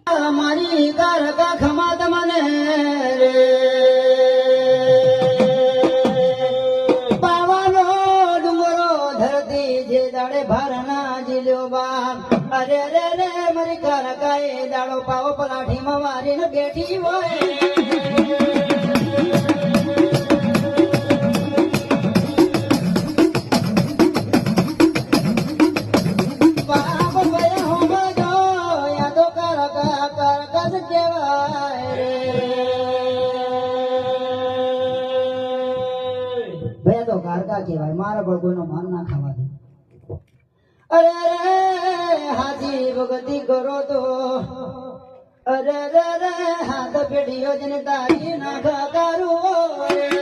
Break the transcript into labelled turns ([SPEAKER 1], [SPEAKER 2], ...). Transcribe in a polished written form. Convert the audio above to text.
[SPEAKER 1] મારી કારકા ખમાત મને રે પાવાનો ડુંગરો ધરતી જે દાડે ભારના જીલ્યો બાપ અરે રે રે મારી કારકા એ દાડો પાવો પલાઠીમાં વારીને બેઠી હોય કહેવાય મારા પર કોઈનો માન ના ખાવા દે અરે રે હાજી ભગતી કરો તો અરે રે હાથ પેઢીઓ જને તારી નાખા કરું